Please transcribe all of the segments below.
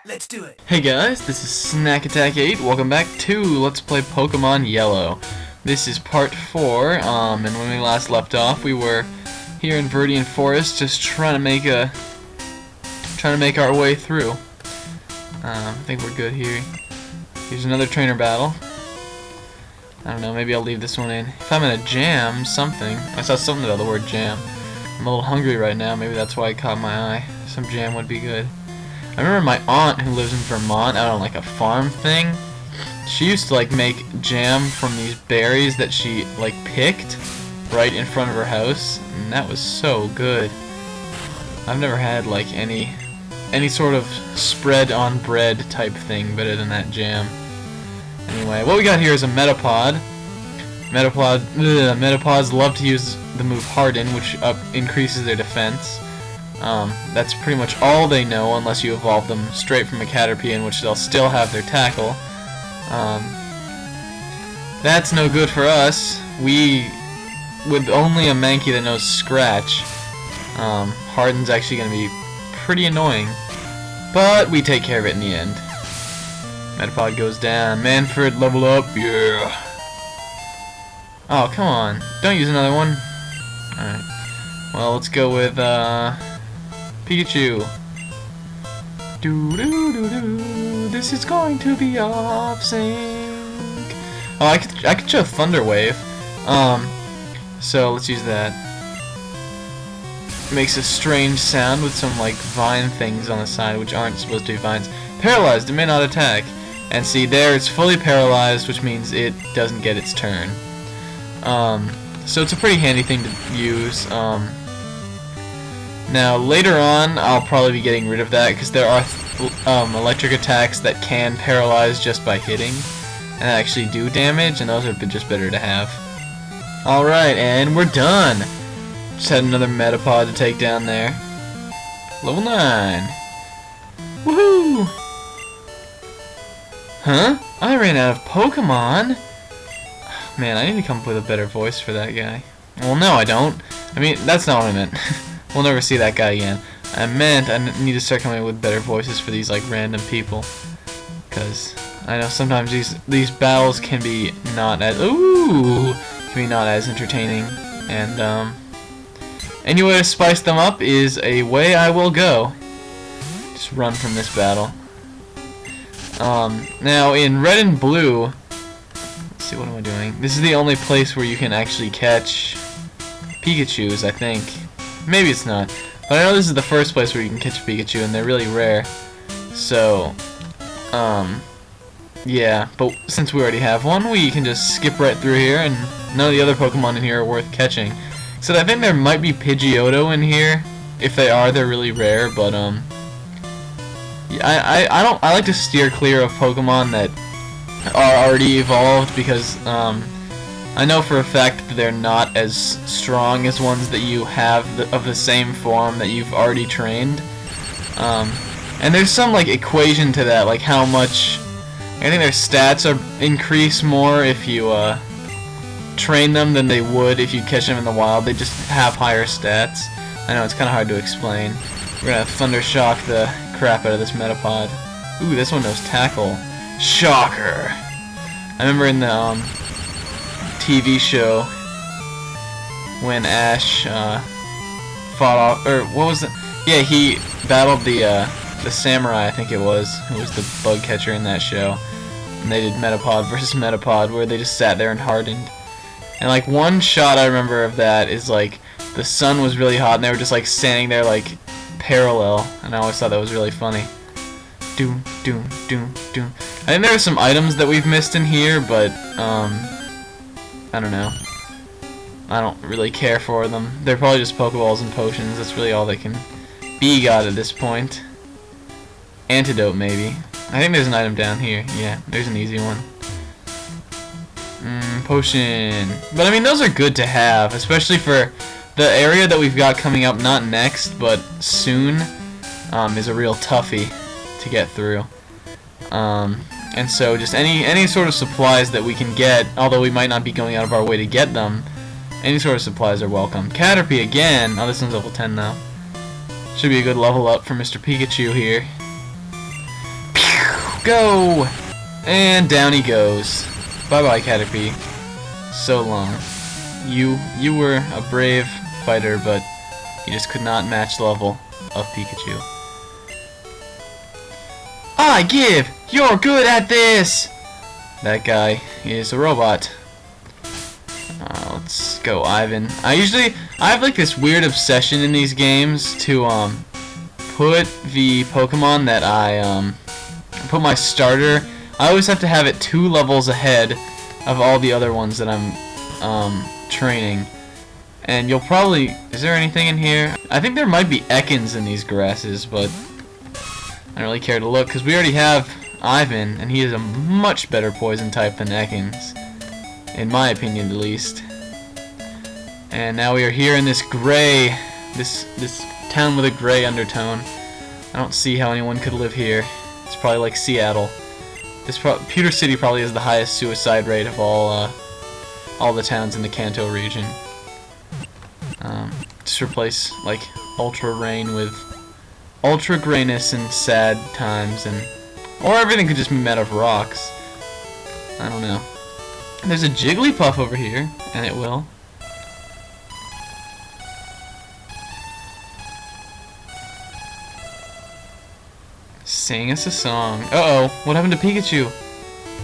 Let's do it. Hey guys, this is Snack Attack 8. Welcome back to Let's Play Pokemon Yellow. This is part 4, and when we last left off, we were here in Viridian Forest, just trying to make our way through. I think we're good here. Here's another trainer battle. I don't know, maybe I'll leave this one in. If I'm in a jam, something. I saw something about the word jam. I'm a little hungry right now, maybe that's why it caught my eye. Some jam would be good. I remember my aunt who lives in Vermont out on like a farm thing. She used to like make jam from these berries that she like picked right in front of her house, and that was so good. I've never had like any sort of spread on bread type thing better than that jam. Anyway, what we got here is a Metapod. Metapods love to use the move Harden, which increases their defense. That's pretty much all they know unless you evolve them straight from a Caterpie, in which they'll still have their tackle. That's no good for us. With only a Mankey that knows Scratch, Harden's actually going to be pretty annoying. But we take care of it in the end. Metapod goes down. Manfred, level up. Yeah. Oh, come on. Don't use another one. Alright. Well, let's go with, Pikachu. Doo-doo-doo-doo. This is going to be off sync. Oh, I could show Thunder Wave. So let's use that. It makes a strange sound with some like vine things on the side, which aren't supposed to be vines. Paralyzed, it may not attack. And see, there it's fully paralyzed, which means it doesn't get its turn. So it's a pretty handy thing to use. Now later on, I'll probably be getting rid of that because there are electric attacks that can paralyze just by hitting and actually do damage, and those are just better to have. Alright, and we're done. Just had another Metapod to take down there. Level 9. Woohoo! Huh? I ran out of Pokemon? Man, I need to come up with a better voice for that guy. Well, no, I don't. I mean, that's not what I meant. We'll never see that guy again. I meant I need to start coming up with better voices for these like random people, because I know sometimes these battles can be not as entertaining. And any way to spice them up is a way I will go. Just run from this battle. Now in red and blue, let's see, what am I doing? This is the only place where you can actually catch Pikachus, I think. Maybe it's not. But I know this is the first place where you can catch Pikachu, and they're really rare. So, yeah. But since we already have one, we can just skip right through here, and none of the other Pokemon in here are worth catching. So I think there might be Pidgeotto in here. If they are, they're really rare, but, yeah, I like to steer clear of Pokemon that are already evolved, because, I know for a fact that they're not as strong as ones that you have of the same form that you've already trained. And there's some like equation to that, like how much I think their stats are increase more if you train them than they would if you catch them in the wild. They just have higher stats. I know it's kind of hard to explain. We're gonna Thunder Shock the crap out of this Metapod. Ooh, this one knows Tackle. Shocker! I remember in the TV show when Ash fought off, or what was it? Yeah, he battled the samurai, I think it was, who was the bug catcher in that show, and they did Metapod versus Metapod, where they just sat there and hardened. And like one shot I remember of that is like the sun was really hot and they were just like standing there like parallel, and I always thought that was really funny. Doom, doom, doom, doom. I think there are some items that we've missed in here, but I don't know. I don't really care for them. They're probably just Pokeballs and potions. That's really all they can be got at this point. Antidote, maybe. I think there's an item down here. Yeah, there's an easy one. Potion. But I mean, those are good to have, especially for the area that we've got coming up, not next, but soon, is a real toughie to get through. And so just any sort of supplies that we can get, although we might not be going out of our way to get them, any sort of supplies are welcome. Caterpie again. Oh, this one's level 10 now. Should be a good level up for Mr. Pikachu here. Go! And down he goes. Bye-bye, Caterpie. So long. You were a brave fighter, but you just could not match the level of Pikachu. I give! You're good at this! That guy is a robot. Let's go, Ivan. I have like this weird obsession in these games to put the Pokemon that I put my starter. I always have to have it 2 levels ahead of all the other ones that I'm training. And you'll probably... Is there anything in here? I think there might be Ekans in these grasses, but I don't really care to look because we already have Ivan, and he is a much better poison type than Ekans, in my opinion at least. And now we are here in this gray, this town with a gray undertone. I don't see how anyone could live here. It's probably like Seattle. Pewter City probably has the highest suicide rate of all the towns in the Kanto region. Just replace like ultra rain with ultra grayness and sad times, or everything could just be made of rocks. I don't know. There's a Jigglypuff over here, and it will. Sing us a song. Uh-oh, what happened to Pikachu?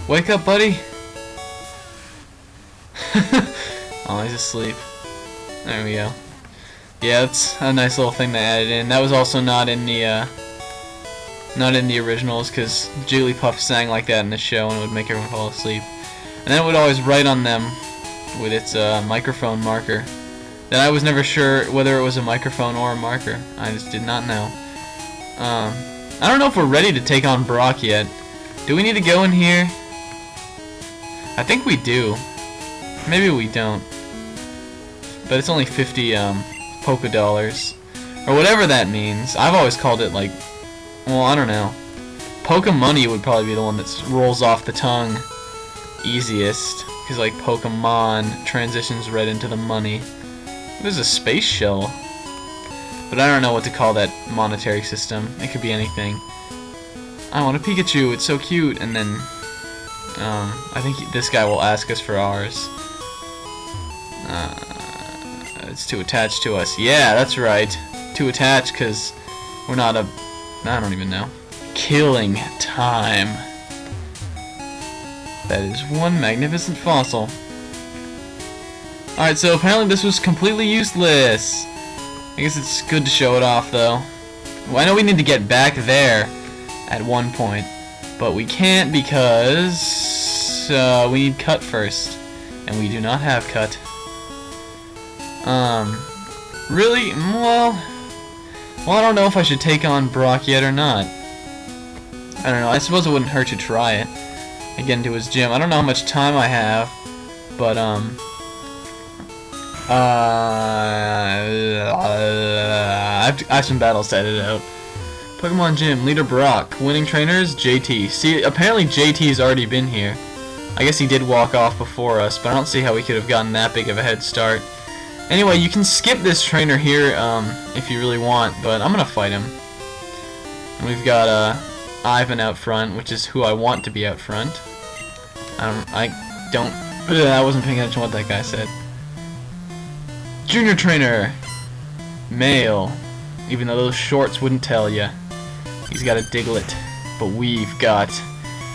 Wake up, buddy. Oh, he's asleep. There we go. Yeah, that's a nice little thing they added in. That was also not in the originals, because Jigglypuff sang like that in the show and it would make everyone fall asleep. And then it would always write on them with its microphone marker. Then I was never sure whether it was a microphone or a marker. I just did not know. I don't know if we're ready to take on Brock yet. Do we need to go in here? I think we do. Maybe we don't. But it's only 50 Poké Dollars. Or whatever that means. I've always called it like... Well, I don't know. Poké Money would probably be the one that rolls off the tongue easiest. Because like Pokemon transitions right into the money. There's a space shell. But I don't know what to call that monetary system. It could be anything. I want a Pikachu, it's so cute. And then I think this guy will ask us for ours. It's too attached to us. Yeah, that's right. Too attached because we're not a... I don't even know. Killing time. That is one magnificent fossil. Alright, so apparently this was completely useless. I guess it's good to show it off, though. Well, I know we need to get back there at one point, but we can't because we need Cut first, and we do not have Cut. Really? Well, I don't know if I should take on Brock yet or not. I don't know. I suppose it wouldn't hurt to try it. Again, to his gym. I don't know how much time I have, but I have some battles to edit out. Pokemon Gym, Leader Brock. Winning trainers, JT. See, apparently JT's already been here. I guess he did walk off before us, but I don't see how we could have gotten that big of a head start. Anyway, you can skip this trainer here if you really want, but I'm gonna fight him. And we've got Ivan out front, which is who I want to be out front. I wasn't paying attention to what that guy said. Junior trainer, male. Even though those shorts wouldn't tell ya. He's got a Diglett, but we've got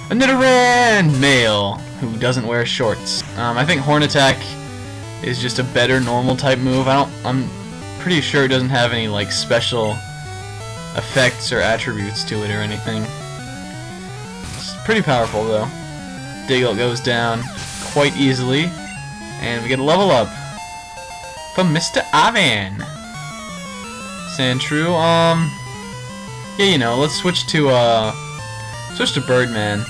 a Nidoran, male, who doesn't wear shorts. I think Horn Attack is just a better normal type move. I'm pretty sure it doesn't have any like special effects or attributes to it or anything. It's pretty powerful though. Diglett goes down quite easily, and we get a level up from Mr. Ivan. Sandshrew, yeah, you know, let's switch to Birdman.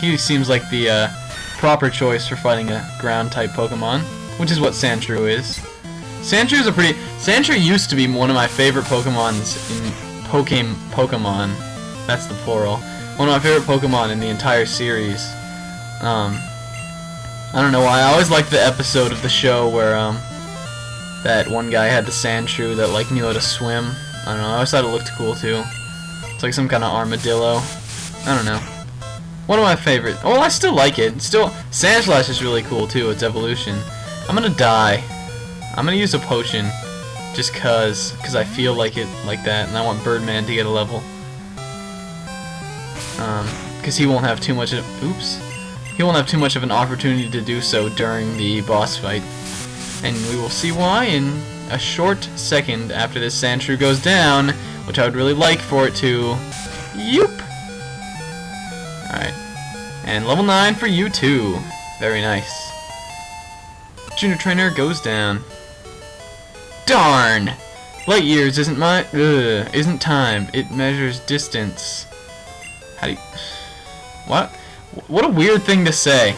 He seems like the proper choice for fighting a ground type Pokemon, which is what Sandshrew is. Sandshrew used to be one of my favorite Pokemons in Pokemon. That's the plural. One of my favorite Pokemon in the entire series. I don't know why. I always liked the episode of the show where that one guy had the Sandshrew that like knew how to swim. I don't know, I always thought it looked cool too. It's like some kind of armadillo. I don't know. One of my favorite. Oh, I still like it. Still, Sandslash is really cool too. Its evolution. I'm gonna die. I'm gonna use a potion, just cause I feel like it like that, and I want Birdman to get a level. Cause he won't have too much of. Oops. He won't have too much of an opportunity to do so during the boss fight, and we will see why in a short second after this Sandshrew goes down, which I would really like for it to. Yoop. Alright. And level 9 for you too. Very nice. Junior Trainer goes down. Darn! Light years isn't time. It measures distance. How do you... What? What a weird thing to say.